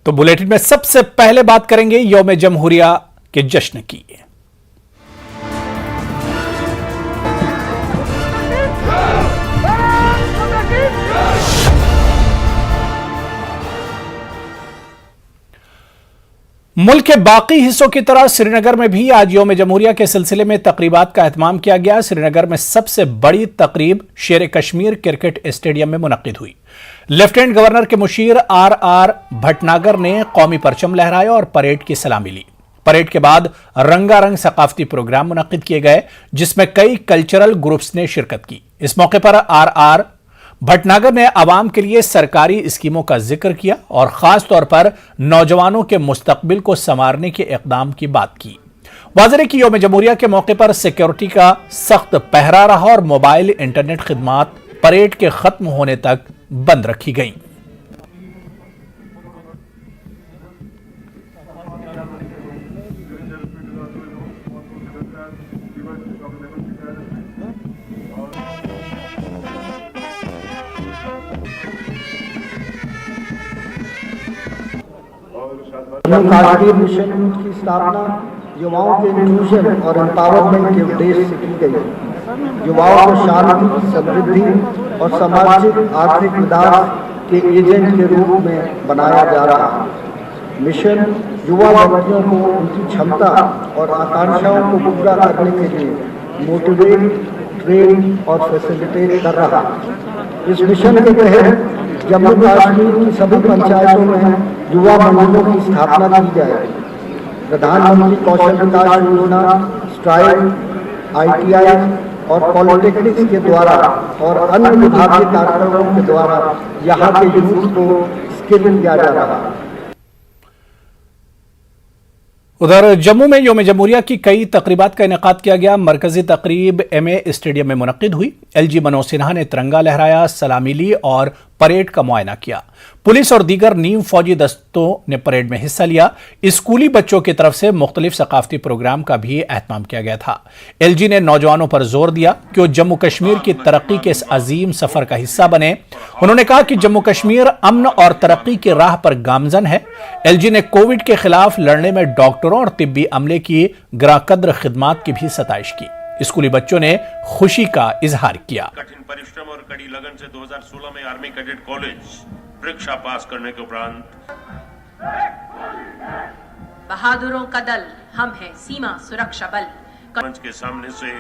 तो बुलेटिन में सबसे पहले बात करेंगे यौम जमहूरिया के जश्न की। मुल्क के बाकी हिस्सों की तरह श्रीनगर में भी आज यौम जमहूरिया के सिलसिले में तकरीबात का एहतमाम किया गया। श्रीनगर में सबसे बड़ी तकरीब शेर कश्मीर क्रिकेट स्टेडियम में मुनक्किद हुई। लेफ्टिनेंट गवर्नर के मुशीर आर भटनागर ने कौमी परचम लहराया और परेड की सलामी ली। परेड के बाद रंगारंग सकाफती प्रोग्राम मुनक्किद किए गए, जिसमें कई कल्चरल ग्रुप्स ने शिरकत की। इस मौके पर आर भटनागर ने आवाम के लिए सरकारी स्कीमों का जिक्र किया और खास तौर पर नौजवानों के मुस्तकबिल को संवारने के इकदाम की बात की। वाज़ेह कि यौम जमहूरिया के मौके पर सिक्योरिटी का सख्त पहरा रहा और मोबाइल इंटरनेट खिदमात परेड के खत्म होने तक बंद रखी गई। जम्मू कश्मीर मिशन की स्थापना युवाओं के इंक्लूजन और एम्पावरमेंट के उद्देश्य से की गई। युवाओं को शांति, समृद्धि और सामाजिक आर्थिक विकास के एजेंट के रूप में बनाया जा रहा है। मिशन युवा व्यक्तियों को उनकी क्षमता और आकांक्षाओं को पूरा करने के लिए मोटिवेट, ट्रेन और फैसिलिटेट कर रहा है। इस मिशन के तहत जम्मू कश्मीर की सभी पंचायतों में युवा मंडलों की स्थापना की जाएगी। प्रधानमंत्री कौशल विकास योजना, स्ट्राइड, ITI और पॉलिटेक्निक्स के द्वारा और अन्य विभागीय कार्यक्रमों के द्वारा यहाँ के यूथ को स्किल दिया जा रहा है। उधर जम्मू में यौम जमहूरिया की कई तकरीबात का इनेकाद किया गया। मरकजी तकरीब MA स्टेडियम में मुनक्किद हुई। LG मनोज सिन्हा ने तिरंगा लहराया, सलामी ली और परेड का मुआयना किया। पुलिस और दीगर नीम फौजी दस्तों ने परेड में हिस्सा लिया। स्कूली बच्चों की तरफ से मुख्तलिफ सकाफती प्रोग्राम का भी एहतमाम किया गया था। LG ने नौजवानों पर जोर दिया कि वो जम्मू कश्मीर की तरक्की के इस अजीम सफर का हिस्सा बने। उन्होंने कहा कि जम्मू कश्मीर अमन और तरक्की की राह पर गामजन है। LG ने कोविड के खिलाफ लड़ने में डॉक्टरों और तिब्बी अमले की ग्राकद्र खिदमात की भी सताइश की। स्कूली बच्चों ने खुशी का इजहार किया। कठिन परिश्रम और कड़ी लगन से 2016 में आर्मी कैडेट कॉलेज परीक्षा पास करने के उपरांत बहादुरों का दल हम है सीमा सुरक्षा बल मंच के सामने से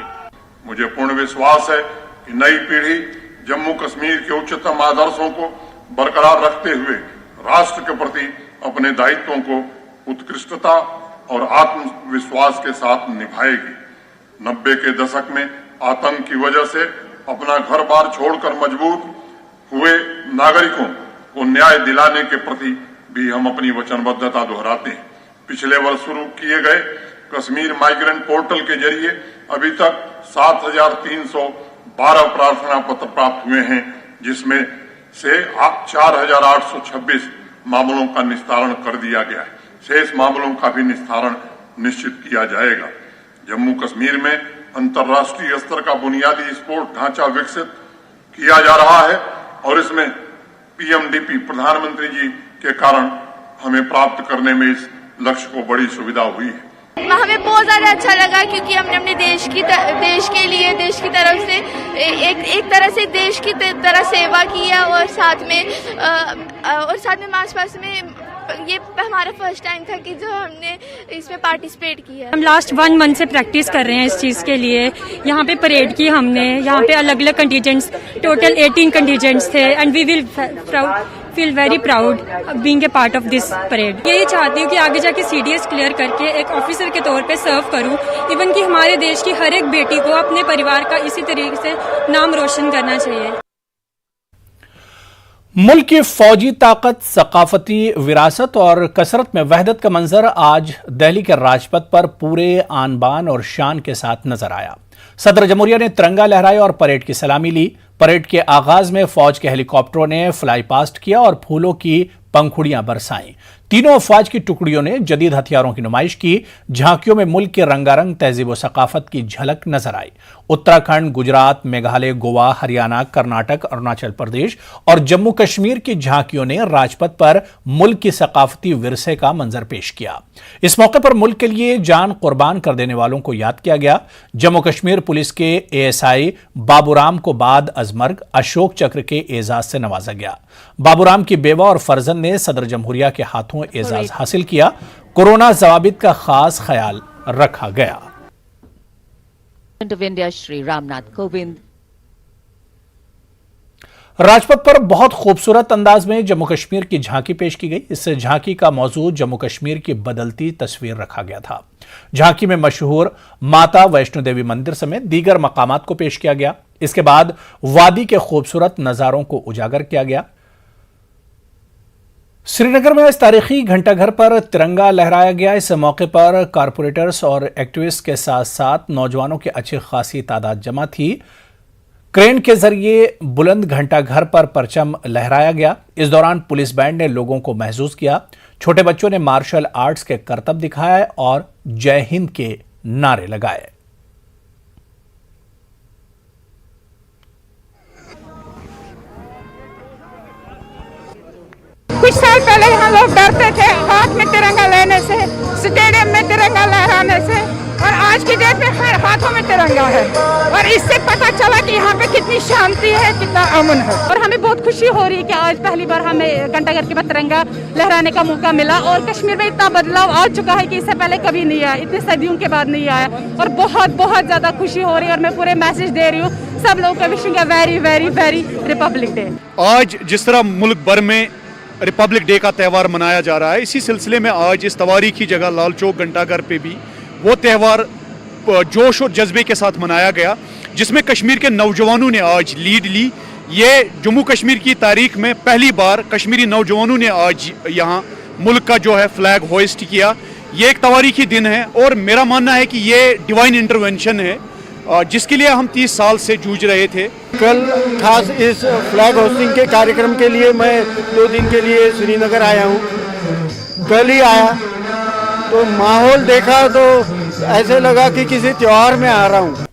मुझे पूर्ण विश्वास है कि नई पीढ़ी जम्मू कश्मीर के उच्चतम आदर्शों को बरकरार रखते हुए राष्ट्र के प्रति अपने दायित्वों को उत्कृष्टता और आत्मविश्वास के साथ निभाएगी। 90 के दशक में आतंक की वजह से अपना घर बार छोड़कर मजबूर हुए नागरिकों को न्याय दिलाने के प्रति भी हम अपनी वचनबद्धता दोहराते हैं। पिछले वर्ष शुरू किए गए कश्मीर माइग्रेंट पोर्टल के जरिए अभी तक 7,312 प्रार्थना पत्र प्राप्त हुए हैं, जिसमें से 4,826 मामलों का निस्तारण कर दिया गया है। शेष मामलों का भी निस्तारण निश्चित किया जाएगा। जम्मू कश्मीर में अंतर्राष्ट्रीय स्तर का बुनियादी स्पोर्ट ढांचा विकसित किया जा रहा है और इसमें PMDP प्रधानमंत्री जी के कारण हमें प्राप्त करने में इस लक्ष्य को बड़ी सुविधा हुई है। हमें बहुत ज्यादा अच्छा लगा क्योंकि हमने अपने देश के लिए देश की तरफ से एक तरह से देश की तरह सेवा की है और साथ में आसपास में ये हमारा फर्स्ट टाइम था कि जो हमने इसमें पार्टिसिपेट किया। हम लास्ट 1 मंथ से प्रैक्टिस कर रहे हैं इस चीज़ के लिए। यहाँ पे परेड की हमने, यहाँ पे अलग अलग कंटीजेंट्स, टोटल 18 कंटीजेंट्स थे and we will feel very proud being a part of this parade. यही चाहती हूँ कि आगे जाके CDS क्लियर करके एक ऑफिसर के तौर पे सर्व करूँ, इवन कि हमारे देश की हर एक बेटी को अपने परिवार का इसी तरीके से नाम रोशन करना चाहिए। मुल्क की फौजी ताकत, सकाफती विरासत और कसरत में वहदत का मंजर आज दिल्ली के राजपथ पर पूरे आन बान और शान के साथ नजर आया। सदर जमहूरिया ने तिरंगा लहराया और परेड की सलामी ली। परेड के आगाज में फौज के हेलीकॉप्टरों ने फ्लाई पास्ट किया और फूलों की पंखुड़ियां बरसाईं। तीनों अफवाज की टुकड़ियों ने जदीद हथियारों की नुमाइश की। झांकियों में मुल्क के रंगारंग तहजीब व सकाफत की झलक नजर आई। उत्तराखंड, गुजरात, मेघालय, गोवा, हरियाणा, कर्नाटक, अरुणाचल प्रदेश और जम्मू कश्मीर की झांकियों ने राजपथ पर मुल्क की सकाफती विरसे का मंजर पेश किया। इस मौके पर मुल्क के लिए जान कुर्बान कर देने वालों को याद किया गया। जम्मू कश्मीर पुलिस के एएसआई बाबूराम को बाद अजमर्ग अशोक चक्र के एजाज से नवाजा गया। बाबूराम की बेवा और फर्जंद ने सदर जमहूरिया के हाथों एजाज हासिल किया। कोरोना जवाबित का खास ख्याल रखा गया। of India Shri Ramnath Kovind Rajpath पर बहुत खूबसूरत अंदाज में जम्मू कश्मीर की झांकी पेश की गई। इस झांकी का मौजू जम्मू कश्मीर की बदलती तस्वीर रखा गया था। झांकी में मशहूर माता वैष्णो देवी मंदिर समेत दीगर मकामात को पेश किया गया। इसके बाद वादी के खूबसूरत नजारों को उजागर किया गया। श्रीनगर में इस तारीखी घंटाघर पर तिरंगा लहराया गया। इस मौके पर कारपोरेटर्स और एक्टिविस्ट के साथ साथ नौजवानों की अच्छी खासी तादाद जमा थी। क्रेन के जरिए बुलंद घंटाघर पर परचम लहराया गया। इस दौरान पुलिस बैंड ने लोगों को महसूस किया। छोटे बच्चों ने मार्शल आर्ट्स के करतब दिखाए और जय हिंद के नारे लगाए। कुछ साल पहले यहाँ लोग डरते थे हाथ में तिरंगा लेने से, स्टेडियम में तिरंगा लहराने से, और आज की डेट में हर हाथों में तिरंगा है। और इससे पता चला कि यहाँ पे कितनी शांति है, कितना अमन है। और हमें बहुत खुशी हो रही है कि आज पहली बार हमें घंटाघर के बाद तिरंगा लहराने का मौका मिला। और कश्मीर में इतना बदलाव आ चुका है कि इससे पहले कभी नहीं आया, इतने सदियों के बाद नहीं आया। और बहुत बहुत ज्यादा खुशी हो रही है। और मैं पूरे मैसेज दे रही हूँ सब लोगों को, wishing a very very very Republic day. आज जिस तरह मुल्क भर में रिपब्लिक डे का त्यौहार मनाया जा रहा है, इसी सिलसिले में आज इस तवारीखी जगह लाल चौक घंटाघर पे भी वो त्यौहार जोश और जज्बे के साथ मनाया गया, जिसमें कश्मीर के नौजवानों ने आज लीड ली। ये जम्मू कश्मीर की तारीख में पहली बार कश्मीरी नौजवानों ने आज यहाँ मुल्क का जो है फ्लैग होइस्ट किया। ये एक तवारीखी दिन है और मेरा मानना है कि ये डिवाइन इंटरवेंशन है जिसके लिए हम 30 साल से जूझ रहे थे। कल खास इस फ्लैग होस्टिंग के कार्यक्रम के लिए मैं 2 दिन के लिए श्रीनगर आया हूँ। कल ही आया तो माहौल देखा तो ऐसे लगा कि किसी त्योहार में आ रहा हूँ।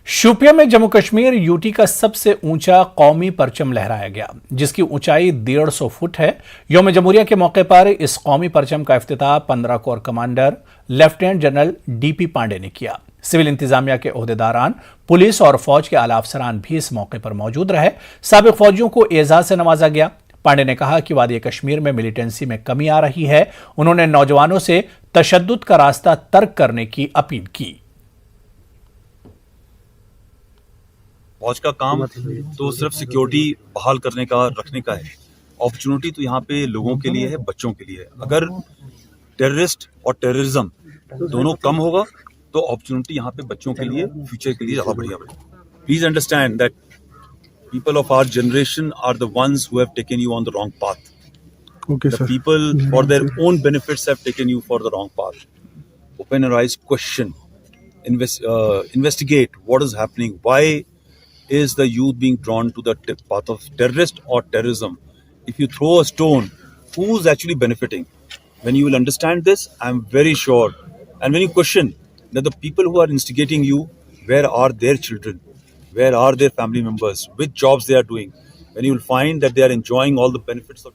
शोपियां में जम्मू कश्मीर यूटी का सबसे ऊंचा कौमी परचम लहराया गया, जिसकी ऊंचाई 150 फुट है। यौम जमहूरिया के मौके पर इस कौमी परचम का इफ्तिताह 15 corps commander lieutenant general DP Pandey ने किया। सिविल इंतजामिया के ओहदेदारान, पुलिस और फौज के आला अफसरान भी इस मौके पर मौजूद रहे। साबिक फौजियों को एजाज से नवाजा गया। पांडे ने कहा कि वादी कश्मीर में मिलिटेंसी में कमी आ रही है। उन्होंने नौजवानों से तशद्दुद का रास्ता तर्क करने की अपील की। फौज का काम तो सिर्फ सिक्योरिटी बहाल करने का, रखने का है। अपॉर्चुनिटी तो यहाँ पे लोगों के लिए है, बच्चों के लिए है। अगर टेररिस्ट और टेररिज्म दोनों कम होगा तो अपॉर्चुनिटी यहाँ पे बच्चों के लिए, फ्यूचर के लिए ज्यादा बढ़िया बनेगा। Please understand that people of our generation are the ones who have taken you on the wrong path. Okay, the sir. People for their own benefits have taken you for the wrong path. Open your eyes, question, investigate what is happening. Why is the youth being drawn to the path of terrorist or terrorism? If you throw a stone, who's actually benefiting? When you will understand this, I'm very sure. And when you question that the people who are instigating you, where are their children? Where are their family members? Which jobs they are doing? When you will find that they are enjoying all the benefits of.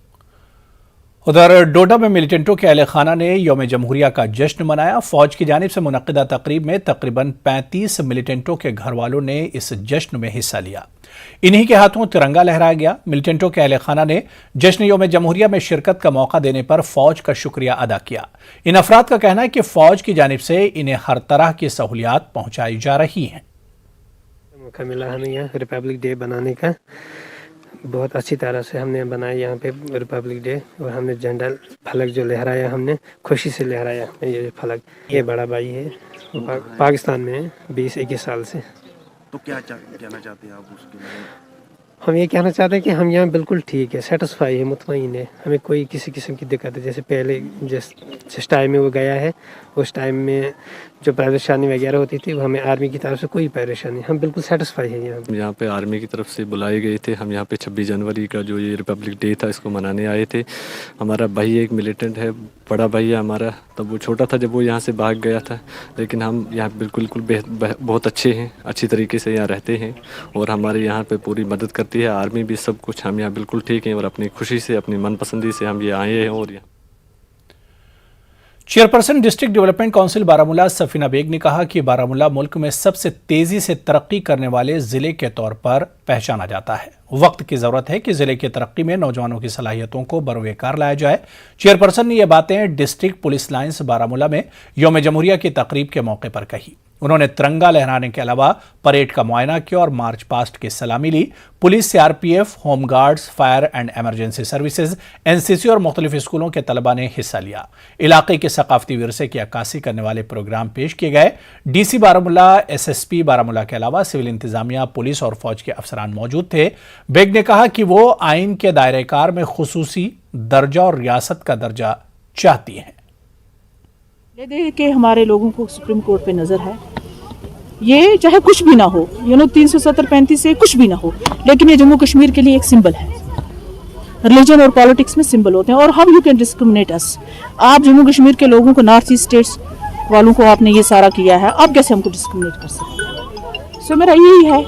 उधर डोडा में मिलिटेंटों के अहले खाना ने यौम जमहूरिया का जश्न मनाया। फौज की जानिब से मुनक्किदा तकरीब में तकरीबन 35 मिलिटेंटों के घर वालों ने इस जश्न में हिस्सा लिया। इन्हीं के हाथों तिरंगा लहराया गया। मिलिटेंटों के अहले खाना ने जश्न यौम जमहूरिया में शिरकत का मौका देने पर फौज का शुक्रिया अदा किया। इन अफराद का कहना है कि फौज की जानिब से इन्हें हर तरह की सहूलियात पहुंचाई जा रही हैं। मौका मिला हमें यहाँ रिपब्लिक डे बनाने का। बहुत अच्छी तरह से हमने बनाया यहाँ पे रिपब्लिक डे। और हमने झंडा फलक जो लहराया, हमने खुशी से लहराया। ये फलक, ये बड़ा भाई है, पाकिस्तान में 20-21 साल से। तो क्या कहना चाहते हैं आप उसके लिए? हम ये कहना चाहते हैं कि हम यहाँ बिल्कुल ठीक है, सेटिस्फाई है, मुतमईन है। हमें कोई किसी किस्म की दिक्कत है। जैसे पहले जिस टाइम में वो गया है उस टाइम में जो परेशानी वगैरह होती थी वो हमें आर्मी की तरफ से कोई परेशानी, हम बिल्कुल सेटिस्फाई हैं यहाँ पे आर्मी की तरफ से बुलाए गए थे। हम यहाँ पे 26 जनवरी का जो ये रिपब्लिक डे था इसको मनाने आए थे। हमारा भाई एक मिलिटेंट है, बड़ा भाई है हमारा, तब वो छोटा था जब वो यहाँ से भाग गया था, लेकिन हम यहाँ बिल्कुल बहुत अच्छे हैं, अच्छी तरीके से यहाँ रहते हैं और हमारे यहाँ पे पूरी मदद करती है आर्मी भी, सब कुछ। हम यहाँ बिल्कुल ठीक हैं और अपनी खुशी से, अपनी मनपसंदी से हम ये आए हैं। और यहाँ chairperson district development council Baramulla Safina Beg ने कहा कि बारामूला मुल्क में सबसे तेजी से तरक्की करने वाले जिले के तौर पर पहचाना जाता है। वक्त की जरूरत है कि जिले की तरक्की में नौजवानों की सलाहियतों को बरवेकार लाया जाए। चेयरपर्सन ने यह बातें डिस्ट्रिक्ट पुलिस लाइंस बारामूला में यौम जमहूरिया की तकरीब के मौके पर कही। उन्होंने तिरंगा लहराने के अलावा परेड का मुआयना किया और मार्च पास्ट की सलामी ली। Police, CRPF, home guards, fire and emergency services, NCC और मुख्तलिफ स्कूलों के तलबा ने हिस्सा लिया। इलाके के सकाफती विरसे की अक्कासी करने वाले प्रोग्राम पेश किए गए। डीसी बारामूला, एसएसपी बारामूला के अलावा सिविल इंतजामिया, पुलिस और फौज के अफसरान मौजूद थे। बेग ने कहा कि वो आइन के दायरेकार में खुसूसी दर्जा और रियासत का दर्जा चाहती हैं। कि हमारे लोगों को सुप्रीम कोर्ट पे नजर है, ये चाहे कुछ भी ना हो, 370-35 से कुछ भी ना हो, लेकिन ये जम्मू कश्मीर के लिए एक सिंबल है। रिलीजन और पॉलिटिक्स में सिंबल होते हैं और हम यू कैन डिस्क्रिमिनेट अस। आप जम्मू कश्मीर के लोगों को, नॉर्थ ईस्ट स्टेट्स वालों को आपने ये सारा किया है, आप कैसे हमको डिस्क्रिमिनेट कर सकते हैं? सो मेरा यही है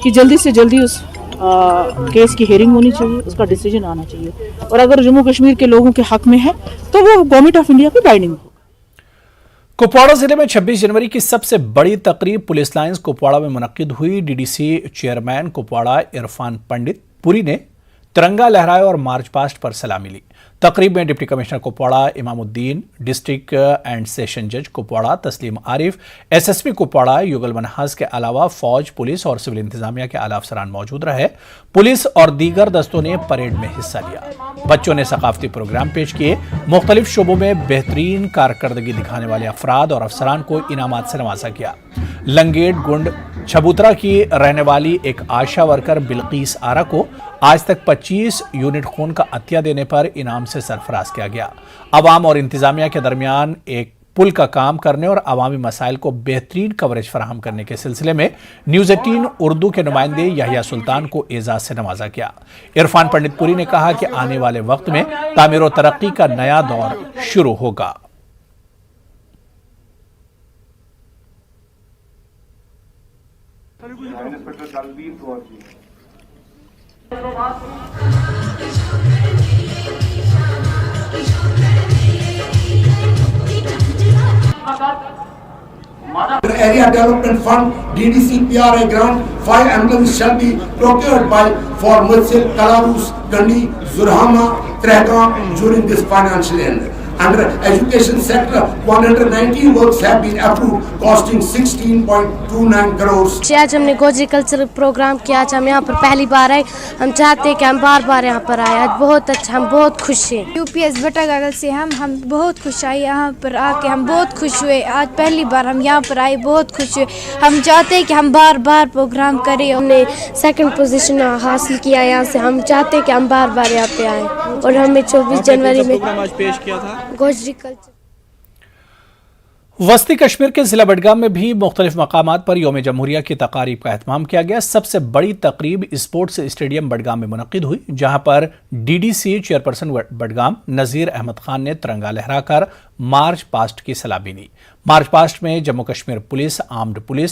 कि जल्दी से जल्दी उस केस की हेयरिंग होनी चाहिए, उसका डिसीजन आना चाहिए और अगर जम्मू कश्मीर के लोगों के हक में है तो वो गवर्नमेंट ऑफ इंडिया पे बाइंडिंग हो। कुपवाड़ा जिले में 26 जनवरी की सबसे बड़ी तकरीब पुलिस लाइंस कुपवाड़ा में मुनक्किद हुई। डीडीसी चेयरमैन कुपवाड़ा इरफान पंडित पुरी ने तिरंगा लहराया और मार्च पास्ट पर सलामी ली। तकरीब में deputy commissioner Kupwara Imamuddin, district and session जज कुपवाड़ा तस्लीम आरिफ, एसएसपी कुपवाड़ा युगल मनहास के अलावा फौज, पुलिस और सिविल इंतजामिया के आला अफसरान मौजूद रहे। पुलिस और दीगर दस्तों ने परेड में हिस्सा लिया। बच्चों ने सकाफती प्रोग्राम पेश किए। मुख्तलिफ शोबों में बेहतरीन कारकर्दगी दिखाने वाले अफराद और अफसरान को इनामात से नवाजा गया। लंगेट गुंड छबूतरा की रहने वाली एक आशा वर्कर बिल्कीस आरा को आज तक 25 यूनिट खून का अतिया देने पर इनाम से सरफराज किया गया। अवाम और इंतजामिया के दरमियान एक पुल का काम करने और अवामी मसाइल को बेहतरीन कवरेज फराहम करने के सिलसिले में न्यूज़ 18 उर्दू के नुमाइंदे याहिया सुल्तान को एजाज से नवाजा गया। इरफान पंडितपुरी ने कहा कि आने वाले वक्त में तामीर और तरक्की का नया दौर शुरू होगा। Area Development Fund DDC PRA grant 5 ambulances shall be procured for Mudsil, Kalarus, Gandhi, Zurhama, Trehgaon during this financial year. Under education sector, 119 works have been approved, costing 16.29 crores. आज हमने गोजरी कल्चरल प्रोग्राम किया, आज हम यहाँ पर पहली बार आए। हम चाहते हैं कि हम बार बार यहाँ पर आए। आज बहुत अच्छा, हम बहुत खुश हैं। यूपीएस बटागढ़ से हम बहुत खुश आए यहाँ पर आके, हम बहुत खुश हुए। आज पहली बार हम यहाँ पर आए, बहुत खुश हुए। हम चाहते हैं कि हम बार बार प्रोग्राम करें। हमने सेकंड पोजीशन हासिल किया यहाँ से। हम चाहते हैं कि हम बार बार यहाँ पे आए और हमें 24 जनवरी में पेश किया था। गोजरी कल्चर वस्ती कश्मीर के जिला बडगाम में भी मुख्तलिफ मकामात पर यौम जमहूरिया की तकारीब का एहतमाम किया गया। सबसे बड़ी तकरीब स्पोर्ट्स स्टेडियम बडगाम में मुनक्किद हुई, जहां पर डीडीसी चेयरपर्सन बडगाम नज़ीर अहमद खान ने तिरंगा लहराकर मार्च पास्ट की सलामी ली। मार्च पास्ट में Jammu Kashmir police, armed police,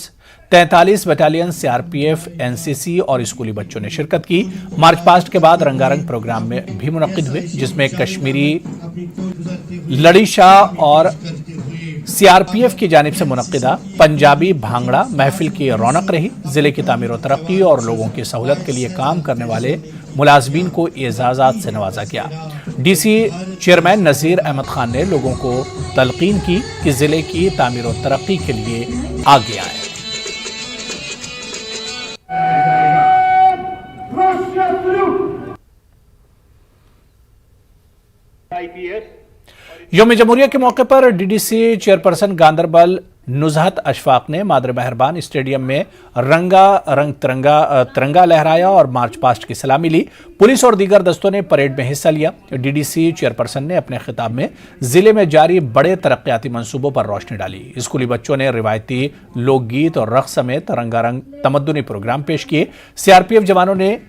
43 battalion, CRPF, NCC और स्कूली बच्चों ने शिरकत की। मार्च पास्ट के बाद रंगारंग प्रोग्राम में भी मुनक्किद हुए, जिसमें कश्मीरी लड़ी शाह और सीआरपीएफ की जानिब से मुनक्किदा पंजाबी भांगड़ा महफिल की रौनक रही। जिले की तामीर और तरक्की और लोगों की सहूलत के लिए काम करने वाले मुलाजमीन को एजाज़ात से नवाजा गया। डीसी चेयरमैन नज़ीर अहमद खान ने लोगों को तलकीन की कि जिले की तामीर और तरक्की के लिए आगे आए। यौम जमहूरिया के मौके पर डीडीसी चेयरपर्सन गांदरबल नुजहत अशफाक ने मादर मेहरबान स्टेडियम में रंगारंग तिरंगा लहराया और मार्च पास्ट की सलामी ली। पुलिस और दीगर दस्तों ने परेड में हिस्सा लिया। डीडीसी चेयरपर्सन ने अपने खिताब में जिले में जारी बड़े तरक्याती मंसूबों पर रोशनी डाली। स्कूली बच्चों ने रिवायती लोकगीत और रक़्स समेत रंगारंग तमद्दुनी प्रोग्राम पेश किए। सीआरपीएफ जवानों ने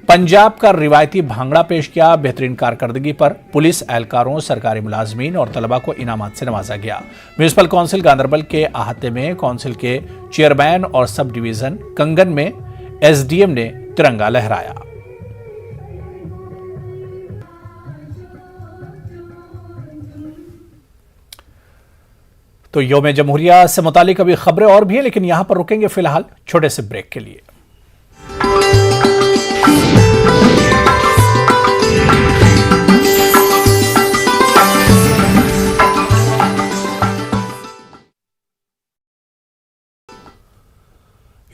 पंजाब का रिवायती भांगड़ा पेश किया। बेहतरीन कारकर्दगी पर पुलिस एहलकारों, सरकारी मुलाजमीन और तलबा को इनामात से नवाजा गया। म्यूनिसिपल काउंसिल गांधरबल के अहाते में काउंसिल के चेयरमैन और सब डिवीजन कंगन में एसडीएम ने तिरंगा लहराया। तो यौम जमहूरिया से मुतालिक अभी खबरें और भी हैं, लेकिन यहां पर रुकेंगे फिलहाल छोटे से ब्रेक के लिए।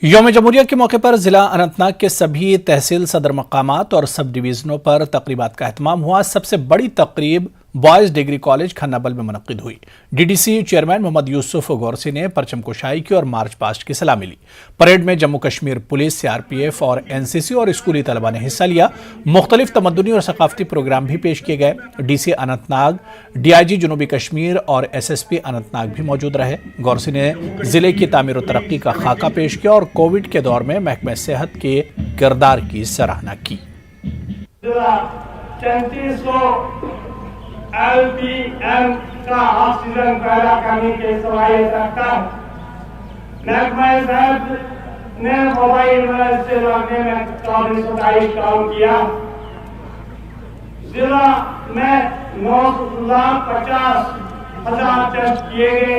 यौम जमहूरिया के मौके पर जिला अनंतनाग के सभी तहसील सदर मकामात और सब डिवीजनों पर तकरीबात का एहतमाम हुआ। सबसे बड़ी तकरीब बॉयज डिग्री कॉलेज खन्नाबल में मुनक्किद हुई। डीडीसी चेयरमैन मोहम्मद यूसुफ गौरसी ने परचम कुशाई की और मार्च पास्ट की सलामी ली। परेड में जम्मू कश्मीर पुलिस, सीआरपीएफ और एनसीसी और स्कूली तलबा ने हिस्सा लिया। मुख्तलिफ तमद्दुनी और सकाफती प्रोग्राम भी पेश किए गए। डीसी अनंतनाग, डीआईजी जनूबी कश्मीर और एसएसपी अनंतनाग भी मौजूद रहे। गौरसी ने जिले की तामीर और तरक्की का खाका पेश किया और कोविड के दौर में महकमे सेहत के किरदार की सराहना की। LPM का ऑक्सीजन पैदा करने की सलाहियत रखता है। महकमा सेहत ने मोबाइल से लगने में 2427 काम किया। जिला में 9,50,000 टेस्ट किए गए।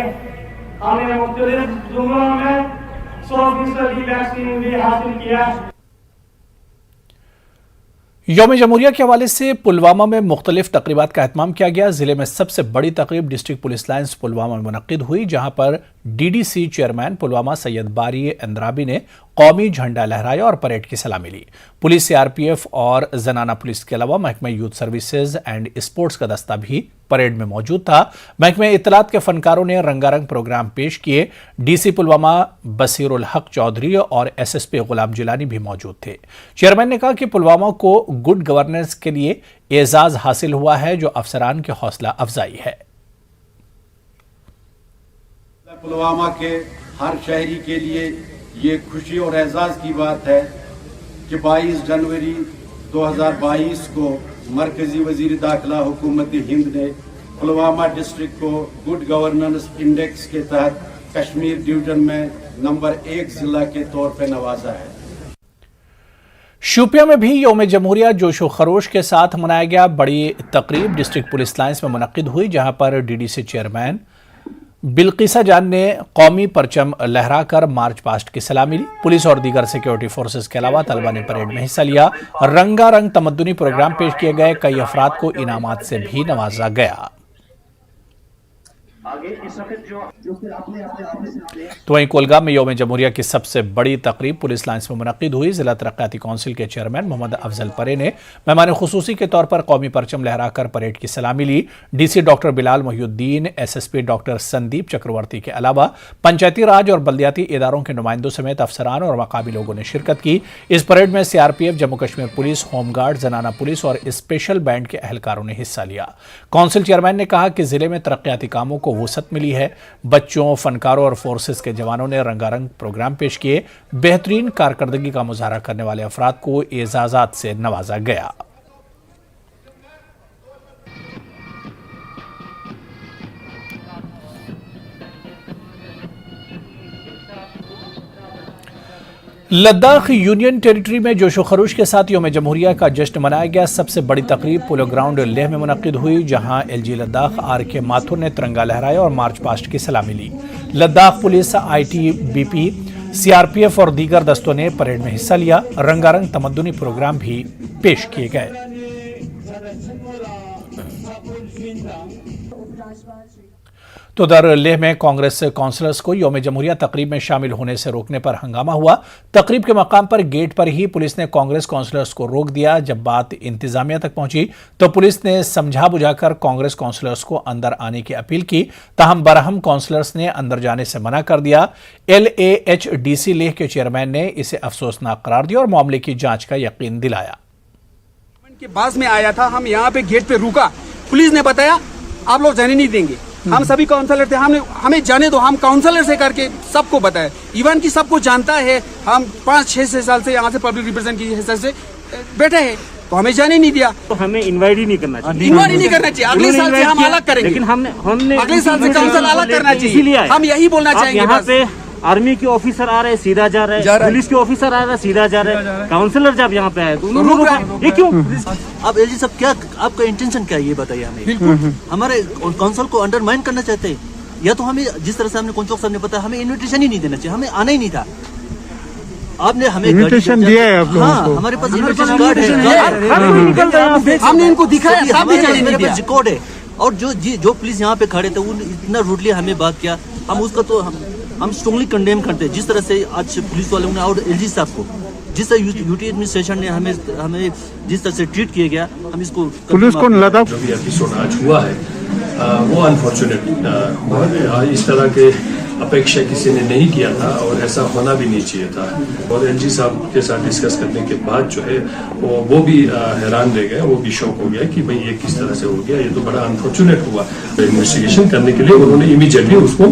हमने मुख्तलिफ जुमलों में 100% वैक्सीन भी हासिल किया। यौम जमहूरिया के हवाले से पुलवामा में मुख्तलिफ तकरीबात का एहतमाम किया गया। जिले में सबसे बड़ी तकरीब डिस्ट्रिक्ट पुलिस लाइन्स पुलवामा में मुनक्किद हुई, जहां पर डीडीसी चेयरमैन पुलवामा सैयद बारी अंद्राबी ने कौमी झंडा लहराया और परेड की सलामी ली। पुलिस, सीआरपीएफ और जनाना पुलिस के अलावा महकमा यूथ सर्विसेज एंड स्पोर्ट्स का दस्ता भी परेड में मौजूद था। महकमे इत्तलात के फनकारों ने रंगारंग प्रोग्राम पेश किए। डीसी पुलवामा बसीरुल हक चौधरी और एसएसपी गुलाम जिलानी भी मौजूद थे। चेयरमैन ने कहा कि पुलवामा को गुड गवर्नेंस के लिए एजाज हासिल हुआ है, जो अफसरान की हौसला अफजाई है। पुलवामा के हर शहरी के लिए ये खुशी और एजाज की बात है कि 22 जनवरी 2022 को मरकजी वजीर दाखिला हुकूमत हिंद ने पुलवामा डिस्ट्रिक्ट को गुड गवर्नेंस इंडेक्स के तहत कश्मीर डिवीजन में नंबर 1 जिला के तौर पर नवाजा है। शोपियां में भी यौम जमहूरिया जोशो खरोश के साथ मनाया गया। बड़ी तकरीब डिस्ट्रिक्ट पुलिस लाइन्स में मुनक्किद हुई, जहां पर डीडीसी चेयरमैन बिल्किसा जान ने कौमी परचम लहराकर मार्च पास्ट की सलामी ली। पुलिस और दीगर सिक्योरिटी फोर्सेस के अलावा तलबा ने परेड में हिस्सा लिया। रंगारंग तमद्दुनी प्रोग्राम पेश किए गए। कई अफराद को इनामात से भी नवाजा गया। तो वहीं कोलगाम में यौम जमहूरिया की सबसे बड़ी तकरीब पुलिस लाइन्स में मुनक्किद हुई। जिला तरक्याती काउंसिल के चेयरमैन मोहम्मद अफजल परे ने मेहमान खुसूसी के तौर पर कौमी परचम लहराकर परेड की सलामी ली। DC doctor Bilal Mohiuddin, SSP doctor Sandeep Chakraborty के अलावा पंचायती राज और बल्दियाती इदारों के नुमाइंदों समेत अफसरान और मकामी लोगों ने शिरकत की। इस परेड में CRPF, Jammu Kashmir police, home guard, जनाना पुलिस और स्पेशल बैंड के एहलकारों ने हिस्सा लिया। काउंसिल चेयरमैन ने कहा कि जिले में तरक्याती कामों को वसअत मिली है। बच्चों, फनकारों और फोर्सेस के जवानों ने रंगारंग प्रोग्राम पेश किए। बेहतरीन कारकर्दगी का मुजाहरा करने वाले अफराद को एजाजात से नवाजा गया। लद्दाख यूनियन टेरिटरी में जोशो खरोश के साथ यौम जमहूरिया का जश्न मनाया गया। सबसे बड़ी तकरीब पोलो ग्राउंड लेह में मुनक्किद हुई, जहां एलजी लद्दाख आर.के. माथुर ने तिरंगा लहराया और मार्च पास्ट की सलामी ली। लद्दाख पुलिस, आईटीबीपी, सीआरपीएफ और दीगर दस्तों ने परेड में हिस्सा लिया। रंगारंग तमद्दुनी प्रोग्राम भी पेश किए गए। तो उधर लेह में कांग्रेस काउंसलर्स को यौम जमहूरिया तकरीब में शामिल होने से रोकने पर हंगामा हुआ। तकरीब के मकाम पर गेट पर ही पुलिस ने कांग्रेस काउंसलर्स को रोक दिया। जब बात इंतजामिया तक पहुंची तो पुलिस ने समझा बुझाकर कांग्रेस काउंसलर्स को अंदर आने की अपील की, ताहम बरहम काउंसलर्स ने अंदर जाने से मना कर दिया। LAHDC लेह के चेयरमैन ने इसे अफसोसनाक करार दिया और मामले की जांच का यकीन दिलाया। के बाद में आया था, हम यहाँ पे गेट पे रुका, पुलिस ने बताया आप लोग जाने नहीं देंगे। हम सभी काउंसलर थे, हमें जाने दो, हम काउंसलर से करके सबको बताया, इवन की सबको जानता है। हम 5-6 साल से यहाँ से पब्लिक रिप्रेजेंटेटिव की हिसाब से बैठे हैं, तो हमें जाने नहीं दिया। तो हमें इनवाइट ही नहीं करना चाहिए, इनवाइट ही नहीं करना चाहिए। अगले साल से हम अलग करेंगे, लेकिन हमने अगले साल से काउंसिल अलग करना चाहिए। हम यही बोलना चाहेंगे। यहाँ पे आर्मी के ऑफिसर आ रहे हैं, सीधा जा रहे हैं, पुलिस के ऑफिसर आ रहे हैं, सीधा जा रहे हैं, काउंसलर जब यहाँ पे आए तो ये क्यों? अब एलजी साहब क्या आपका इंटेंशन क्या है ये बताइए हमें। हमारे काउंसिल को अंडरमाइन करना चाहते हैं या तो हमें जिस तरह से हमने कौंचौक साहब ने बताया हमें इन्विटेशन ही नहीं देना चाहिए, हमें आना ही नहीं था। आपने हमें इन्विटेशन दिया है आप लोगों को? हमारे पास इन्विटेशन कार्ड है, हमने इनको दिखाया, मेरे पास रिकॉर्ड है। और जो पुलिस यहाँ पे खड़े थे वो इतना रूडली हमें बात किया, हम उसका तो हम स्ट्रांगली कंडेम करते हैं। जिस तरह से आज पुलिस वालों ने और एलजी साहब को जिस तरह यूटी एडमिनिस्ट्रेशन ने हमें जिस तरह से ट्रीट किया गया, हम इसको पुलिस को लगा। जो भी एपिसोड आज हुआ है वो अनफॉर्चुनेट हुआ है। इस तरह के अपेक्षा किसी ने नहीं किया था और ऐसा होना भी नहीं चाहिए था। और एलजी साहब के साथ डिस्कस करने के बाद जो है वो भी हैरान रह गए, वो भी शौक हो गया कि भाई ये किस तरह से हो गया, ये तो बड़ा अनफॉर्चुनेट हुआ। इन्वेस्टिगेशन करने के लिए उन्होंने इमीडिएटली उसको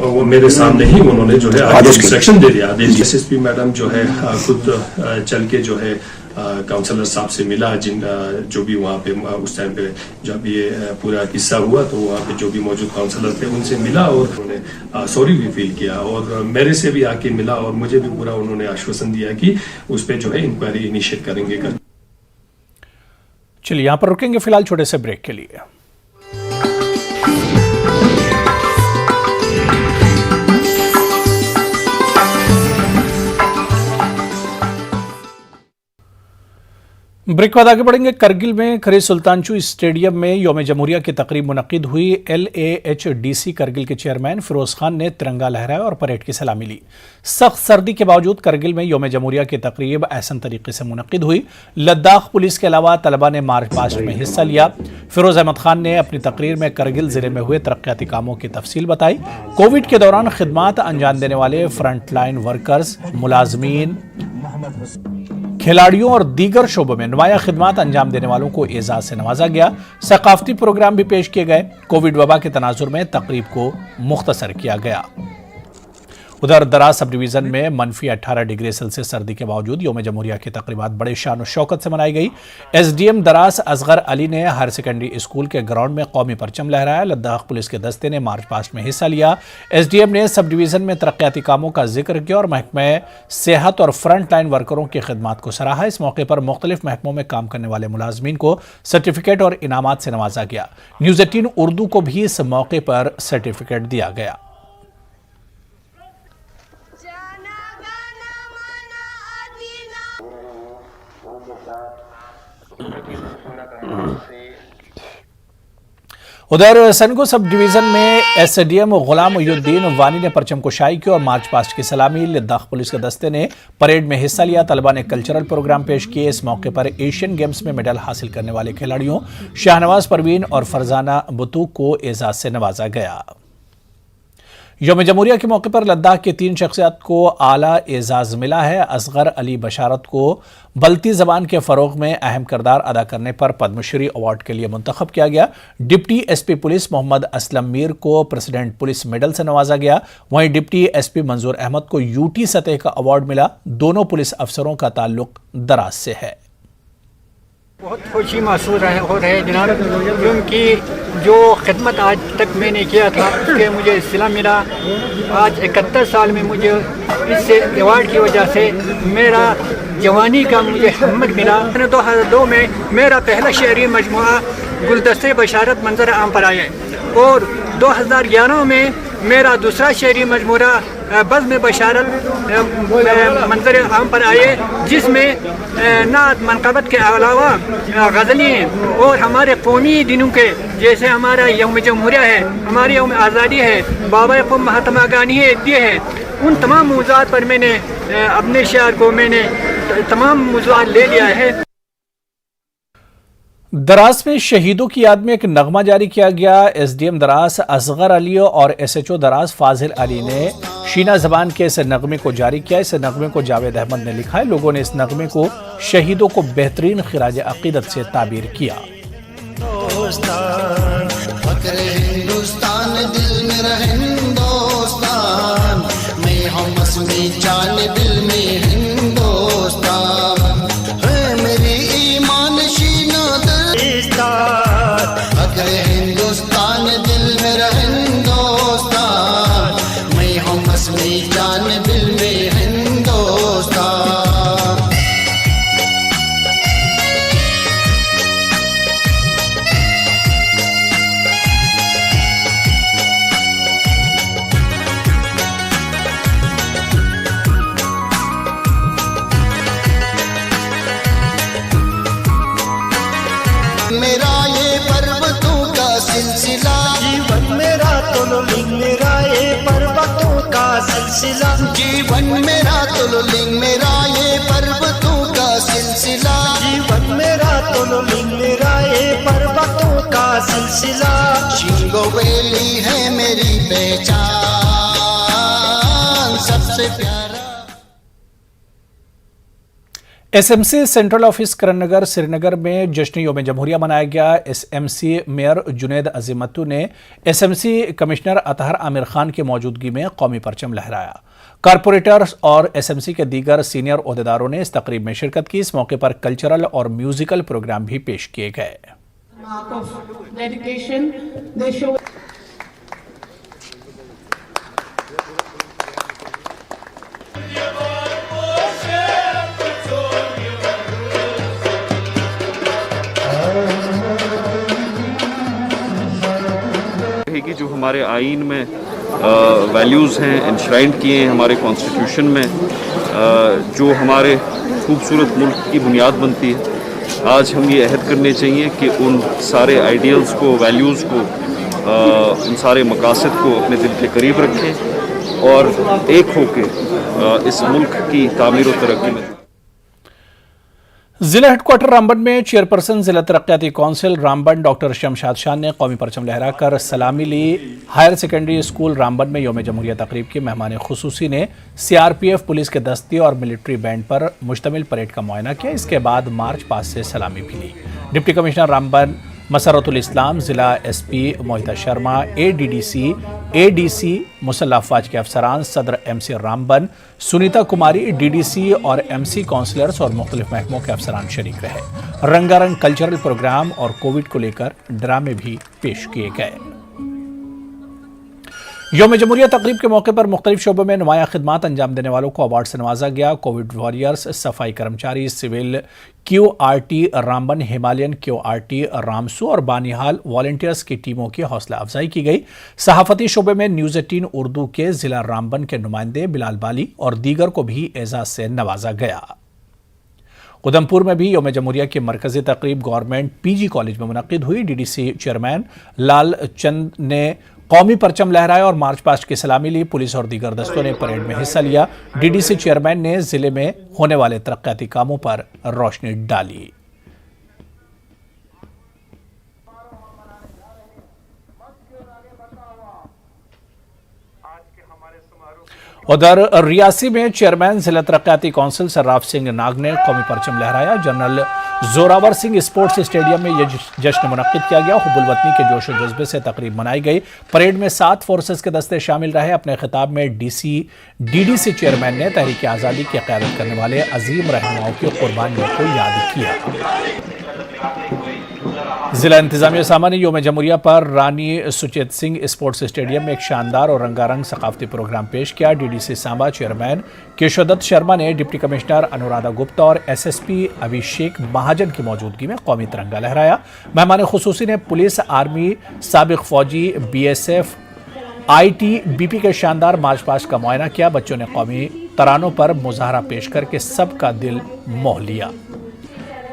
वो मेरे सामने ही उन्होंने जो है इंस्ट्रक्शन दे दिया। SSP मैडम जो है खुद चल के जो है काउंसलर साहब से मिला, जो भी वहाँ पे उस टाइम पे जब ये पूरा किस्सा हुआ तो वहाँ पे जो भी मौजूद काउंसलर थे उनसे मिला और उन्होंने सॉरी भी फील किया और मेरे से भी आके मिला और मुझे भी पूरा उन्होंने आश्वासन दिया कि उस पर जो है इंक्वायरी इनिशिएट करेंगे। चलिए यहाँ पर रुकेंगे फिलहाल छोटे से ब्रेक के लिए। ब्रेक बाद आगे बढ़ेंगे। करगिल में खरे सुल्तानचू स्टेडियम में यौम जमहूरिया की तकरीब मुनक्किद हुई। LAHDC करगिल के चेयरमैन फिरोज खान ने तिरंगा लहराया और परेड की सलामी ली। सख्त सर्दी के बावजूद करगिल में यौम जमहूरिया की तकरीब अहसन तरीके से मुनक्किद हुई। लद्दाख पुलिस के अलावा तलबा ने मार्च पास्ट में हिस्सा लिया। फिरोज अहमद खान ने अपनी तकरीर में करगिल जिले में हुए तरक्याती कामों की तफसील बताई। कोविड के दौरान खिदमात अंजाम देने वाले फ्रंटलाइन वर्कर्स, मुलाजमीन, खिलाड़ियों और दीगर शोबों में नुमाया खिदमात अंजाम देने वालों को एजाज से नवाजा गया। सकाफती प्रोग्राम भी पेश किए गए। कोविड वबा के तनाजुर में तकरीब को मुख्तसर किया गया। उधर दराज सब डिवीजन में -18 डिग्री सेल्सियस सर्दी के बावजूद यौम जमहूरिया की तकरीबात बड़े शान और शौकत से मनाई गई। SDM दराज असगर अली ने हायर सेकेंडरी स्कूल के ग्राउंड में कौमी परचम लहराया। लद्दाख पुलिस के दस्ते ने मार्च पास्ट में हिस्सा लिया। SDM ने सब डिवीजन में तरक्याती कामों का जिक्र किया और महकमे सेहत और फ्रंट लाइन वर्करों की खिदमात को सराहा। इस मौके पर मुख्तलिफ महकमों में काम करने वाले मुलाजमीन को सर्टिफिकेट और इनामात से नवाजा गया। न्यूज़ 18 उर्दू को भी इस मौके पर सर्टिफिकेट दिया गया। उधर सनगो सब डिवीजन में SDM गुलाम मोहिउद्दीन वानी ने परचम कुशाई की और मार्च पास्ट की सलामी। लद्दाख पुलिस के दस्ते ने परेड में हिस्सा लिया। तलबा ने कल्चरल प्रोग्राम पेश किए। इस मौके पर एशियन गेम्स में मेडल हासिल करने वाले खिलाड़ियों शाहनवाज परवीन और फरजाना बुतूक को एजाज से नवाजा गया। यौम जमहूरिया के मौके पर लद्दाख की 3 शख्सियात को आला एजाज मिला है। असगर अली बशारत को बल्ती जबान के फरोग में अहम किरदार अदा करने पर पद्मश्री अवार्ड के लिए मुंतखब किया गया। Deputy SP police Mohammad Aslam Mir को प्रेसिडेंट पुलिस मेडल से नवाजा गया। वहीं डिप्टी SP मंजूर अहमद को UT सतह का अवार्ड मिला। दोनों पुलिस अफसरों का ताल्लुक दराज से है। बहुत खुशी महसूस हो रही है जनाब, क्योंकि जो खिदमत आज तक मैंने किया था उसके मुझे सिला मिला। आज 71 साल में मुझे इससे अवार्ड की वजह से मेरा जवानी का मुझे हिम्मत मिला। 2002 में मेरा पहला शहरी मजमुआ गुलदस्ते बशारत मंजर आम पर आया और 2011 में मेरा दूसरा शहरी मजमुआ बज़्म बशारत मंजर आम पर आए, जिसमें नात मनक़बत के अलावा गज़लें और हमारे कौमी दिनों के जैसे हमारा यौम जमहूरिया है, हमारी यौम आज़ादी है, बाबा क़ौम महात्मा गांधी दिए हैं, उन तमाम मौज़ूआत पर मैंने अपने शायर को मैंने तमाम मौज़ूआत ले लिया है। दरास में शहीदों की याद में एक नगमा जारी किया गया। एसडीएम दरास असगर अली और एसएचओ दरास फाजिल अली ने शीना जबान के इस नगमे को जारी किया। इस नगमे को जावेद अहमद ने लिखा है। लोगों ने इस नगमे को शहीदों को बेहतरीन खिराज अकीदत से ताबीर किया। हिंदुस्तान दिल में रहे हिंदुस्तान, मैं हम असमी जान दिल में हिंदुस्तान, है मेरी ईमान शीना दरिस्तान, अगर हिंदुस्तान दिल में रहे हिंदुस्तान, मैं हम असमी जान दिल में हिंदुस्तान। मेरा ये पर्वतों का सिलसिला, जीवन मेरा तो लिंग मेरा ये पर्वतों का सिलसिला, जीवन मेरा तो लिंग मेरा ये पर्वतों का सिलसिला, जीवन मेरा तो लिंग मेरा ये पर्वतों का सिलसिला, शिंगो वैली है मेरी पहचान, सबसे प्यारा। SMC central office Karan Nagar Srinagar में जश्न योम जमहूरिया मनाया गया। एसएमसी मेयर जुनैद अजीमतू ने एसएमसी कमिश्नर अतहर आमिर खान की मौजूदगी में कौमी परचम लहराया। कारपोरेटर्स और एसएमसी के दीगर सीनियर ओहदेदारों ने इस तकरीब में शिरकत की। इस मौके पर कल्चरल और म्यूजिकल प्रोग्राम भी पेश किए गए। कि जो हमारे आइन में वैल्यूज़ हैं इंश्राइंड किए हैं हमारे कॉन्स्टिट्यूशन में, जो हमारे खूबसूरत मुल्क की बुनियाद बनती है, आज हम ये अहद करने चाहिए कि उन सारे आइडियल्स को, वैल्यूज़ को, उन सारे मकासद को अपने दिल के करीब रखें और एक होकर इस मुल्क की तामीर और तरक्की में। जिला हेडक्वार्टर रामबन में चेयरपर्सन जिला तरक्याती काउंसिल रामबन डॉक्टर शमशाद शान ने कौमी परचम लहराकर सलामी ली। हायर सेकेंडरी स्कूल रामबन में योम जमहूरिया तकरीब की मेहमान खुसूसी ने सीआरपीएफ पुलिस के दस्ते और मिलिट्री बैंड पर मुश्तमिल परेड का मुआयना किया। इसके बाद मार्च पास्ट से सलामी भी ली। डिप्टी कमिश्नर रामबन मसरतुल इस्लाम, जिला एसपी मोहिता शर्मा, एडीसी मुसल्लह अफवाज के अफसरान, सदर एमसी रामबन सुनीता कुमारी, डीडीसी और एमसी काउंसलर्स और मुख्तलिफ महकमों के अफसरान शरीक रहे। रंगारंग कल्चरल प्रोग्राम और कोविड को लेकर ड्रामे भी पेश किए गए। योम जमहूरिया तकरीब के मौके पर मुख्तलिफ शोबों में नुमाया खिदमात अंजाम देने वालों को अवार्ड से नवाजा गया। कोविड वॉरियर्स, सफाई कर्मचारी, civil QRT Ramban, Himalayan QRT Ramsu और बानिहाल वॉलंटियर्स की टीमों की हौसला अफजाई की गई। सहाफती शोबे में न्यूज़ 18 उर्दू के जिला रामबन के नुमाइंदे बिलाल बाली और दीगर को भी एजाज से नवाजा गया। उधमपुर में भी योम जमहूरिया की मरकजी तकरीब गवर्नमेंट पीजी कॉलेज में मुनक्किद हुई। डीडीसी चेयरमैन लाल चंद ने कौमी परचम लहराया और मार्च पास्ट की सलामी ली। पुलिस और दीगर दस्तों ने परेड में हिस्सा लिया। डीडीसी चेयरमैन ने जिले में होने वाले तरक्याती कामों पर रोशनी डाली। उधर रियासी में चेयरमैन जिला तरक्याती काउंसिल सर्राफ सिंह नाग ने कौमी परचम लहराया। General Zorawar Singh sports stadium में यह जश्न मुनक्किद किया गया। हुब्बुल वतनी के जोश और जज्बे से तकरीब मनाई गई। परेड में 7 फोर्सेस के दस्ते शामिल रहे। अपने खिताब में डीडीसी चेयरमैन ने तहरीक आज़ादी की क़यादत करने वाले अजीम रहनुमाओं की कुर्बानियों को याद किया। जिला इंतजामिया सामा ने योम जमहूरिया पर रानी सुचेत सिंह स्पोर्ट्स स्टेडियम में एक शानदार और रंगारंग सकाफती प्रोग्राम पेश किया। डीडीसी सांबा चेयरमैन केशवदत्त शर्मा ने डिप्टी कमिश्नर अनुराधा गुप्ता और एसएसपी अभिषेक महाजन की मौजूदगी में कौमी तिरंगा लहराया। मेहमान खुसूसी ने पुलिस, आर्मी, साबिक फौजी, बीएसएफ, आईटीबीपी के शानदार मार्च पास्ट का मुआयना किया। बच्चों ने कौमी तरानों पर मुजाहरा पेश करके सबका दिल मोह लिया।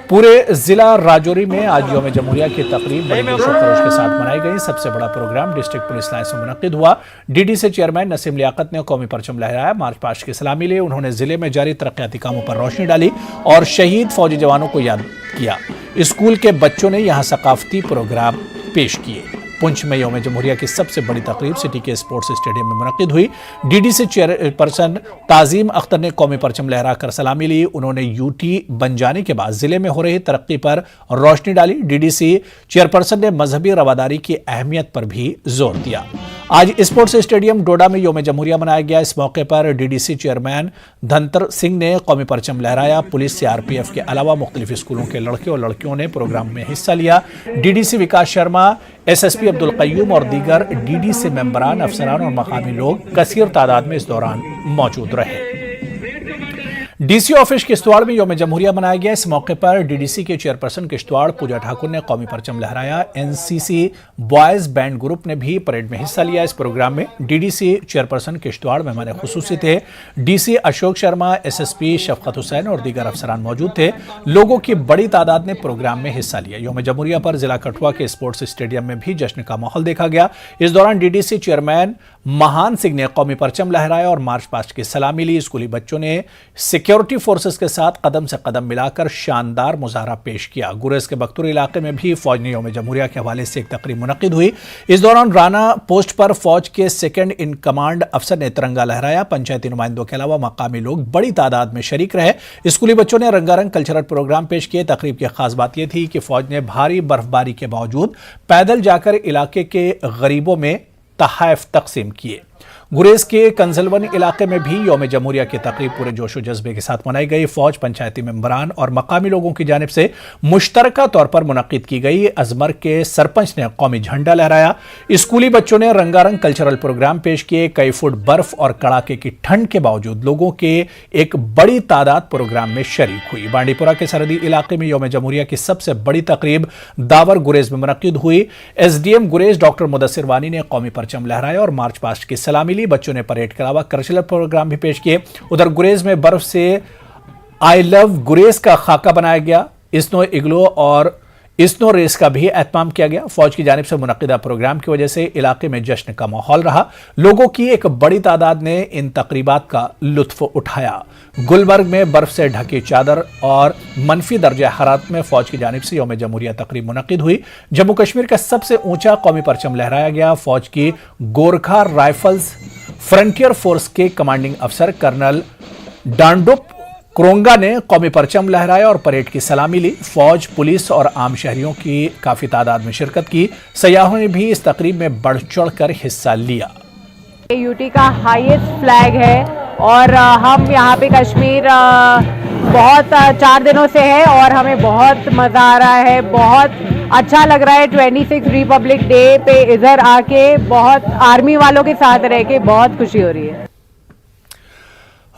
पूरे जिला राजौरी में आज यौम जमहूरिया की तकरीब बड़े जोश और खरोश के साथ मनाई गई। सबसे बड़ा प्रोग्राम डिस्ट्रिक्ट पुलिस लाइन में मुनक्किद हुआ। डीडीसी चेयरमैन नसीम लियाकत ने कौमी परचम लहराया, मार्च पास्ट की सलामी ली। उन्होंने जिले में जारी तरक्याती कामों पर रोशनी डाली और शहीद फौजी जवानों को याद किया। स्कूल के बच्चों ने यहाँ सकाफती प्रोग्राम पेश किए। पुंछ में यौम जमहूरिया की सबसे बड़ी तकरीब सिटी के स्पोर्ट्स स्टेडियम में मुनक्किद हुई। डीडीसी चेयरपर्सन ताजीम अख्तर ने कौमी परचम लहराकर सलामी ली। उन्होंने यूटी बन जाने के बाद जिले में हो रही तरक्की पर रोशनी डाली। डीडीसी चेयरपर्सन ने मजहबी रवादारी की अहमियत पर भी जोर दिया। आज स्पोर्ट्स स्टेडियम डोडा में यौम जमहूरिया मनाया गया। इस मौके पर डीडीसी चेयरमैन धनतर सिंह ने कौमी परचम लहराया। पुलिस, सीआरपीएफ के अलावा मुख्तलिफ स्कूलों के लड़के और लड़कियों ने प्रोग्राम में हिस्सा लिया। डीडीसी विकास शर्मा, एसएसपी अब्दुल कय्यूम और दीगर डीडीसी मेंबरान, अफसरान और मकामी लोग कसीर तादाद में इस दौरान मौजूद रहे। डीसी ऑफिस किश्तवाड़ में यौम जमहूरिया मनाया गया। इस मौके पर डीडीसी के चेयरपर्सन किश्तवाड़ पूजा ठाकुर ने कौमी परचम लहराया। एनसीसी बॉयज बैंड ग्रुप ने भी परेड में हिस्सा लिया। इस प्रोग्राम में डीडीसी चेयरपर्सन किश्तवाड़ मेहमान खुसूसी थे। डीसी अशोक शर्मा, एसएसपी शफकत हुसैन और दीगर अफसरान मौजूद थे। लोगों की बड़ी तादाद ने प्रोग्राम में हिस्सा लिया। यौम जमहूरिया पर जिला कठुआ के स्पोर्ट्स स्टेडियम में भी जश्न का माहौल देखा गया। इस दौरान डीडीसी चेयरमैन महान सिंह ने कौमी परचम लहराया और मार्च पास्ट की सलामी ली। स्कूली बच्चों ने सिक्योरिटी फोर्सेस के साथ कदम से कदम मिलाकर शानदार मुजाहरा पेश किया। गुरेज के बख्तूर इलाके में भी फौज ने यौम जमहूरिया के हवाले से एक तकरीब मुनक्किद हुई। इस दौरान राना पोस्ट पर फौज के सेकंड इन कमांड अफसर ने तिरंगा लहराया। पंचायती नुमाइंदों के अलावा मकामी लोग बड़ी तादाद में शरीक रहे। स्कूली बच्चों ने रंगारंग कल्चरल प्रोग्राम पेश किए। तकरीब की खास बात यह थी कि फौज ने भारी बर्फबारी के बावजूद पैदल जाकर इलाके के गरीबों में तहफ़ तकसीम किए। गुरेज के कंजलवन इलाके में भी यौम जमहूरिया की तकरीब पूरे जोशो जज्बे के साथ मनाई गई। फौज, पंचायती मेंबरान और मकामी लोगों की जानिब से मुश्तरका तौर पर मुनक्किद की गई। अजमर के सरपंच ने कौमी झंडा लहराया। स्कूली बच्चों ने रंगारंग कल्चरल प्रोग्राम पेश किए। कई फुट बर्फ और कड़ाके की ठंड के बावजूद लोगों के एक बड़ी तादाद प्रोग्राम में शरीक हुई। बांडीपुरा के सरहदी इलाके में यौम जमहूरिया की सबसे बड़ी तकरीब दावर गुरेज में मुनक्किद हुई। एसडीएम गुरेज डॉक्टर मुदस्सिर वानी ने कौमी परचम लहराया और मार्च पास्ट की सलामी। बच्चों ने परेड के अलावा कल्चरल प्रोग्राम भी पेश किए। उधर गुरेज में बर्फ से आई लव गुरेज का खाका बनाया गया। स्नो इग्लो और स्नो रेस का भी एहतमाम किया गया। फौज की जानिब से मुनक्किदा प्रोग्राम की वजह से इलाके में जश्न का माहौल रहा। लोगों की एक बड़ी तादाद ने इन तकरीबात का लुत्फ उठाया। गुलबर्ग में बर्फ से ढकी चादर और मनफी दर्जा हरारत में फौज की जानिब से यौम जमहूरिया तकरीब मुनक्किद हुई। जम्मू कश्मीर का सबसे ऊंचा कौमी परचम लहराया गया। फौज की गोरखा राइफल्स फ्रंटियर फोर्स के कमांडिंग अफसर कर्नल डांडुप क्रोंगा ने कौमी परचम लहराया और परेड की सलामी ली। फौज, पुलिस और आम शहरियों की काफी तादाद में शिरकत की। सयाहों ने भी इस तकरीब में बढ़ चढ़कर हिस्सा लिया। यूटी का हाईएस्ट फ्लैग है और हम यहाँ पे कश्मीर बहुत 4 दिनों से है और हमें बहुत मज़ा आ रहा है, बहुत अच्छा लग रहा है। 26 रिपब्लिक डे पे इधर आके बहुत आर्मी वालों के साथ रह के बहुत खुशी हो रही है।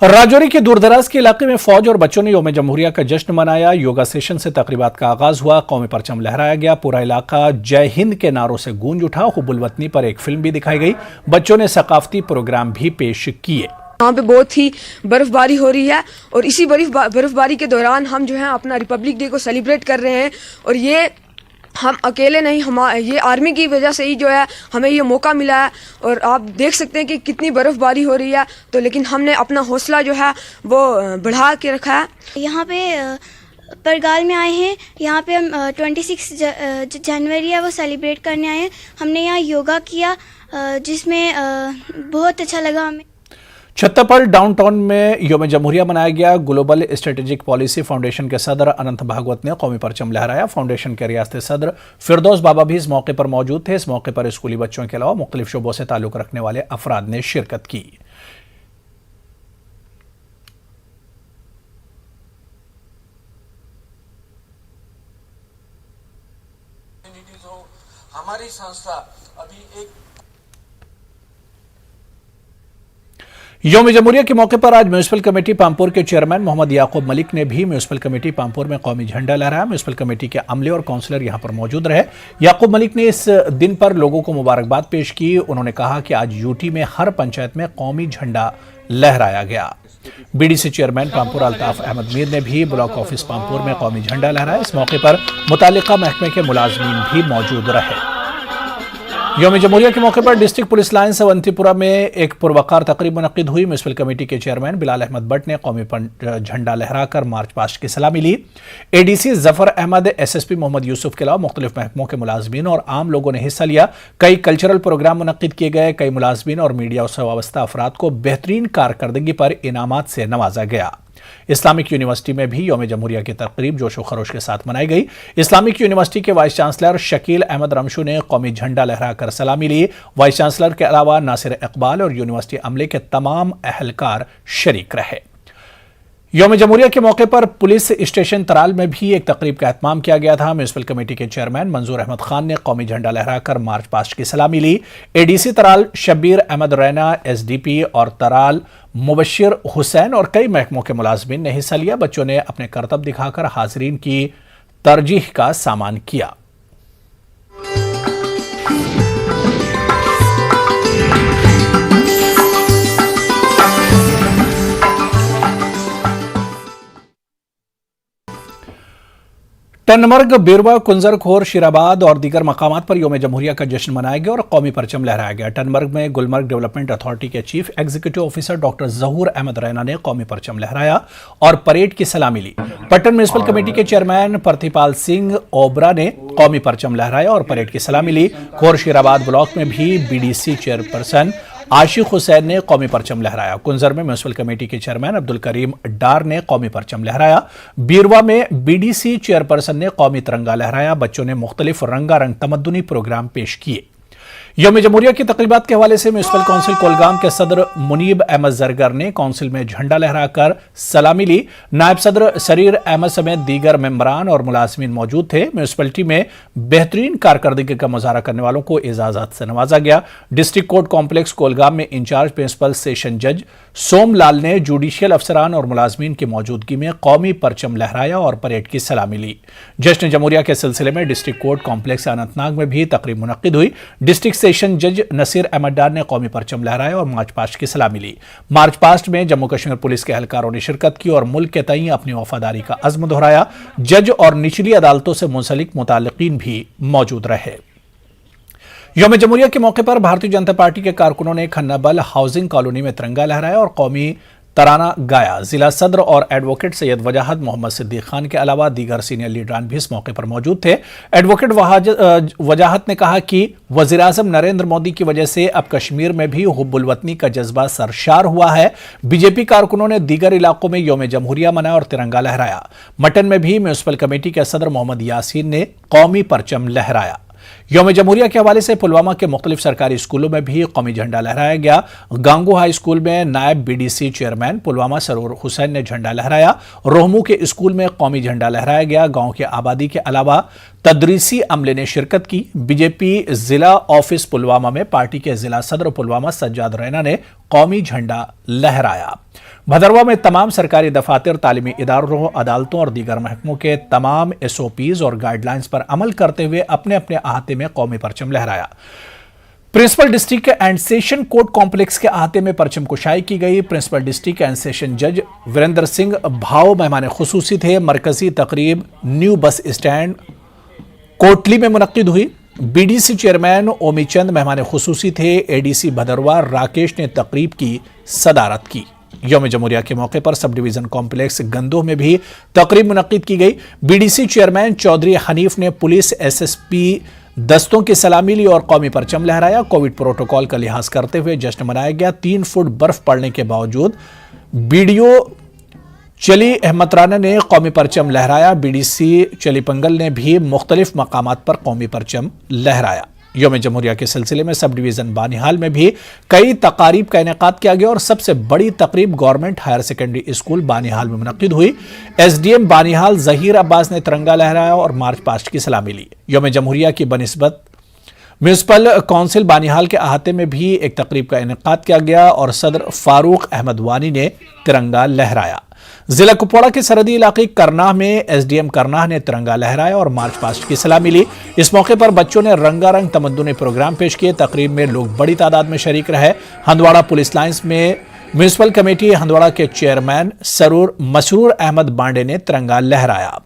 राजौरी के दूरदराज के इलाके में फौज और बच्चों ने यौम जमहूरिया का जश्न मनाया। योगा सेशन से तकरीबात का आगाज हुआ। कौमी परचम लहराया गया। पूरा इलाका जय हिंद के नारों से गूंज उठा। हुब्बुल वतनी पर एक फिल्म भी दिखाई गई। बच्चों ने सकाफती प्रोग्राम भी पेश किए। यहाँ पे बहुत ही बर्फबारी हो रही है और इसी बर्फबारी के दौरान हम जो है अपना रिपब्लिक डे को सेलिब्रेट कर रहे हैं और ये हम अकेले नहीं, ये आर्मी की वजह से ही जो है हमें ये मौका मिला है। और आप देख सकते हैं कि कितनी बर्फ़बारी हो रही है, तो लेकिन हमने अपना हौसला जो है वो बढ़ा के रखा है। यहाँ पे परगाल में आए हैं। यहाँ पे हम 26 जनवरी है वो सेलिब्रेट करने आए हैं। हमने यहाँ योगा किया जिसमें बहुत अच्छा लगा हमें। छत्तरपुर डाउनटाउन में यौम जमहूरिया मनाया गया। ग्लोबल स्ट्रेटेजिक पॉलिसी फाउंडेशन के सदर अनंत भागवत ने कौमी परचम लहराया। फाउंडेशन के रियासती सदर फिरदौस बाबा भी इस मौके पर मौजूद थे। इस मौके पर स्कूली बच्चों के अलावा मुख्तलिफ शोबों से ताल्लुक रखने वाले अफराद ने शिरकत की। हमारी संस्था अभी एक यौम जमहूरिया के मौके पर आज म्यूनिसिपल कमेटी पामपुर के चेयरमैन मोहम्मद याकूब मलिक ने भी म्यूनिसिपल कमेटी पामपुर में कौमी झंडा लहराया। म्यूनिसिपल कमेटी के अमले और काउंसलर यहां पर मौजूद रहे। याकूब मलिक ने इस दिन पर लोगों को मुबारकबाद पेश की। उन्होंने कहा कि आज यूटी में हर पंचायत में कौमी झंडा लहराया गया। बीडीसी चेयरमैन पामपुर अल्ताफ अहमद मीर ने भी ब्लॉक ऑफिस पामपुर में कौमी झंडा लहराया। इस मौके पर मुतालिका महकमे के मुलाजमीन भी मौजूद रहे। यौम जमहूरिया के मौके पर डिस्ट्रिक्ट पुलिस लाइन अवंतीपुरा में एक पुरवकार तकरीब मुनक्किद हुई। म्यूनिसिपल कमेटी के चेयरमैन बिलाल अहमद भट्ट ने कौमी झंडा लहराकर मार्च पास्ट की सलामी ली। एडीसी जफर अहमद, एसएसपी मोहम्मद यूसुफ के अलावा मुख्तलिफ महकमों के मुलाजमीन और आम लोगों ने हिस्सा लिया। कई कल्चरल प्रोग्राम मुनक्किद किए गए। कई मुलाजमीन और मीडिया से वाबस्ता अफराद को बेहतरीन कारकर्दगी पर इनामात से नवाजा गया। इस्लामिक यूनिवर्सिटी में भी यौम जमहूरिया की तकरीब जोशो खरोश के साथ मनाई गई। इस्लामिक यूनिवर्सिटी के वाइस चांसलर शकील अहमद रमशू ने कौमी झंडा लहराकर सलामी ली। वाइस चांसलर के अलावा नासिर इकबाल और यूनिवर्सिटी अमले के तमाम अहलकार शरीक रहे। यौम जमहूरिया के मौके पर पुलिस स्टेशन तराल में भी एक तकरीब का एहतमाम किया गया था। म्यूनिसिपल कमेटी के चेयरमैन मंजूर अहमद खान ने कौमी झंडा लहराकर मार्च पास्ट की सलामी ली। एडीसी तराल शब्बीर अहमद रैना, एसडीपी और तराल मुबशिर हुसैन और कई महकमों के मुलाजमीन ने हिस्सा लिया। बच्चों ने अपने करतब दिखाकर हाजरीन की तरजीह का सामान किया। टनमर्ग, बेरवा, कुंजर खोर, शीराबाद और दीगर मकामात पर यौम जमहूरिया का जश्न मनाया गया और कौमी परचम लहराया गया। टनमर्ग में गुलमर्ग डेवलपमेंट अथॉरिटी के चीफ एग्जीक्यूटिव ऑफिसर डॉक्टर जहूर अहमद रैना ने कौमी परचम लहराया और परेड की सलामी ली। पट्टन म्यूनिसिपल कमेटी के चेयरमैन प्रतिपाल सिंह ओबरा ने कौमी परचम लहराया और परेड की सलामी ली। खोर शीराबाद ब्लॉक में भी बीडीसी चेयरपर्सन आशिक हुसैन ने कौमी परचम लहराया। कुंजर में म्यूनिसिपल कमेटी के चेयरमैन अब्दुल करीम डार ने कौमी परचम लहराया। बीरवा में बीडीसी चेयरपर्सन ने कौमी तिरंगा लहराया। बच्चों ने मुख्तलिफ रंगारंग तमद्दुनी प्रोग्राम पेश किए। यौम जमहूरिया की तकरीबात के हवाले से म्यूनिसिपल काउंसिल कोलगाम के सदर मुनीब अहमद जरगर ने काउंसिल में झंडा लहराकर सलामी ली। नायब सदर सरीर अहमद समेत दीगर मेंबरान और मुलाजमीन मौजूद थे। म्यूनिसिपलिटी में बेहतरीन कारकर्दगी का मुजाहरा करने वालों को एजाजात से नवाजा गया। डिस्ट्रिक्ट कोर्ट कॉम्प्लेक्स कोलगाम में इंचार्ज प्रिंसिपल सेशन जज सोमलाल ने जुडिशियल अफसरान और मुलाजमीन की मौजूदगी में कौमी परचम लहराया और परेड की सलामी ली। जश्न जमहूरिया के सिलसिले में डिस्ट्रिक्ट कोर्ट कॉम्प्लेक्स अनंतनाग में भी तकरीब मुनक्किद हुई। डिस्ट्रिक्ट सेशन जज नसीर अहमद डार ने कौमी परचम लहराया और मार्च पास्ट की सलामी ली। मार्च पास्ट में जम्मू कश्मीर पुलिस के एहलकारों ने शिरकत की और मुल्क के तईं अपनी वफादारी का अज़्म दोहराया। जज और निचली अदालतों से मुंसलिक मुताल्लिकीन भी मौजूद रहे। यौम जमहूरिया के मौके पर भारतीय जनता पार्टी के कारकुनों ने खन्नाबल हाउसिंग कॉलोनी में तिरंगा लहराया और कौमी तराना गाया। जिला सदर और एडवोकेट सैयद वजाहत मोहम्मद सिद्दीक खान के अलावा दीगर सीनियर लीडरान भी इस मौके पर मौजूद थे। एडवोकेट वजाहत ने कहा कि वज़ीर-ए-आज़म नरेंद्र मोदी की वजह से अब कश्मीर में भी हुब्बुल वतनी का जज्बा सरशार हुआ है। बीजेपी कारकुनों ने दीगर इलाकों में यौम जमहूरिया मनाया और तिरंगा लहराया। मटन में भी म्यूनिसिपल कमेटी के सदर मोहम्मद यासीन ने कौमी परचम लहराया। यौम जमहूरिया के हवाले से पुलवामा के मुख्तलिफ सरकारी स्कूलों में भी कौमी झंडा लहराया गया। गांगू हाई स्कूल में नायब बीडीसी चेयरमैन पुलवामा सरूर हुसैन ने झंडा लहराया। रोहमू के स्कूल में कौमी झंडा लहराया गया। गांव के आबादी के अलावा तदरीसी अमले ने शिरकत की। बीजेपी जिला ऑफिस पुलवामा में पार्टी के जिला सदर पुलवामा सज्जाद रैना ने कौमी झंडा लहराया। भदरवा में तमाम सरकारी दफातर, तालीमी इदारों, अदालतों और दीगर महकमों के तमाम SOPs और गाइडलाइंस पर अमल करते हुए अपने अपने अहाते में कौमी परचम लहराया। Principal district and session court complex के अहाते में परचम कुशाई की गई। प्रिंसिपल डिस्ट्रिक्ट एंड सेशन जज वीरेंद्र सिंह भाव मेहमान खुसूसी थे। मरकजी तकरीब न्यू बस स्टैंड कोटली में मुनक्किद हुई। बीडीसी चेयरमैन ओमी चंद मेहमान खुसूसी थे। एडीसी भदरवा राकेश ने तकरीब की सदारत की। यौम जमहूरिया के मौके पर सब डिवीजन कॉम्प्लेक्स गंदोह में भी तकरीब मुनक्किद की गई। बीडीसी चेयरमैन चौधरी हनीफ ने पुलिस SSP दस्तों की सलामी ली और कौमी परचम लहराया। कोविड प्रोटोकॉल का लिहाज करते हुए जश्न मनाया गया। 3 फुट बर्फ पड़ने के बावजूद बीडीओ चली अहमद राना ने कौमी परचम लहराया। बीडीसी चली पंगल ने भी मुख्तलिफ मकामात पर कौमी परचम लहराया। यौम जमहूरिया के सिलसिले में सब डिवीजन बानिहाल में भी कई तकारीब का इनेकाद किया गया और सबसे बड़ी तकरीब government higher secondary school Banihal में मुनक्किद हुई। SDM बानिहाल जहीर अब्बास ने तिरंगा लहराया और मार्च पास्ट की सलामी ली। यौम जमहूरिया की बनिस्बत म्यूनिसिपल काउंसिल बानिहाल के अहाते में भी एक तकरीब का इनेकाद किया गया और सदर फारूक अहमद वानी ने तिरंगा लहराया। जिला कुपवाड़ा के सरहदी इलाके करनाह में एसडीएम करनाह ने तिरंगा लहराया और मार्च पास्ट की सलाह मिली। इस मौके पर बच्चों ने रंगारंग तमद्दुनी प्रोग्राम पेश किए। तकरीब में लोग बड़ी तादाद में शरीक रहे। हंदवाड़ा पुलिस लाइंस में म्यूनिसिपल कमेटी हंदवाड़ा के चेयरमैन मसरूर अहमद बांडे ने तिरंगा लहराया।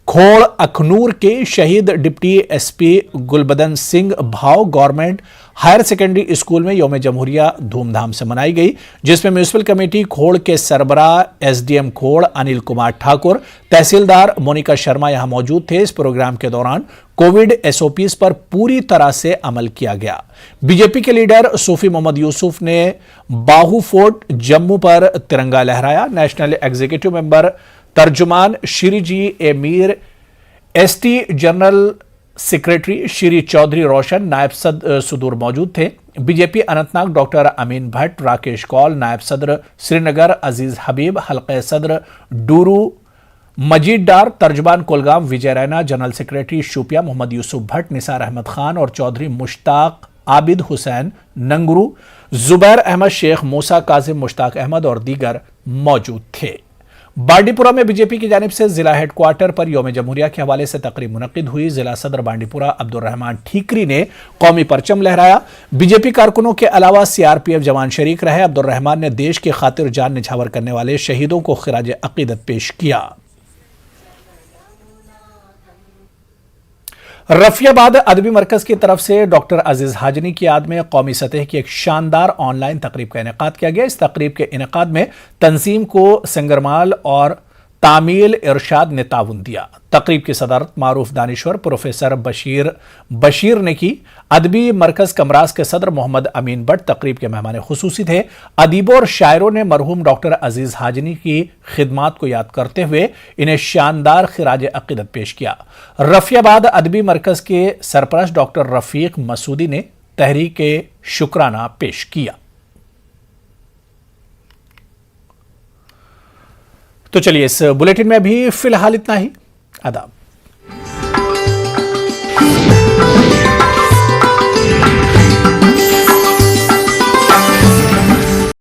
खोड़ अखनूर के शहीद डिप्टी एसपी गुलबदन सिंह भाव गवर्नमेंट हायर सेकेंडरी स्कूल में यौम जमहूरिया धूमधाम से मनाई गई, जिसमें म्यूनिसिपल कमेटी खोड़ के सरबराह एसडीएम खोड़ अनिल कुमार ठाकुर, तहसीलदार मोनिका शर्मा यहां मौजूद थे। इस प्रोग्राम के दौरान कोविड एसओपीज पर पूरी तरह से अमल किया गया। बीजेपी के लीडर सूफी मोहम्मद यूसुफ ने बाहू फोर्ट जम्मू पर तिरंगा लहराया। नेशनल एग्जीक्यूटिव मेंबर तर्जुमान Shri G A Mir, ST general secretary Shri Chaudhary Roshan, नायब सदर मौजूद थे। बीजेपी अनंतनाग डॉक्टर अमीन भट्ट, राकेश कौल, नायब सदर श्रीनगर अजीज हबीब, हल्के सदर डूरू मजीद डार, तर्जुमान कोलगाम विजय रैना, जनरल सेक्रेटरी शोपिया मोहम्मद यूसुफ भट्ट, निसार अहमद खान और चौधरी मुश्ताक आबिद हुसैन नंगरू, जुबैर अहमद शेख, मूसा काजिम, मुश्ताक अहमद और दीगर मौजूद थे। बांडीपुरा में बीजेपी की जानिब से जिला हेडक्वार्टर पर यौम जमहूरिया के हवाले से तकरीब मुनक्किद हुई। जिला सदर बांडीपुरा अब्दुल रहमान ठीकरी ने कौमी परचम लहराया। बीजेपी कारकुनों के अलावा सीआरपीएफ जवान शरीक रहे। अब्दुल रहमान ने देश की खातिर जान निछावर करने वाले शहीदों को खिराज अकीदत पेश किया। रफियाबाद अदबी मरकज की तरफ से डॉक्टर अजीज हाजनी की याद में कौमी सतह की एक शानदार ऑनलाइन तकरीब का इनेकाद किया गया। इस तकरीब के इनेकाद में तंजीम को सिंगरमाल और तामील इरशाद ने ताउन दिया। तकरीब की सदारत मारूफ दानिश्वर प्रोफेसर बशीर ने की। अदबी मरकज कमरास के सदर मोहम्मद अमीन भट्ट तकरीब के मेहमान खुसूसी थे। अदीबों और शायरों ने मरहूम डॉक्टर अजीज हाजनी की खिदमात को याद करते हुए इन्हें शानदार खिराज अकीदत पेश किया। रफियाबाद अदबी मरकज के सरपरस्त डॉक्टर रफीक मसूदी ने तहरीक शुक्राना पेश किया। तो चलिए इस बुलेटिन में भी फिलहाल इतना ही। आदाब।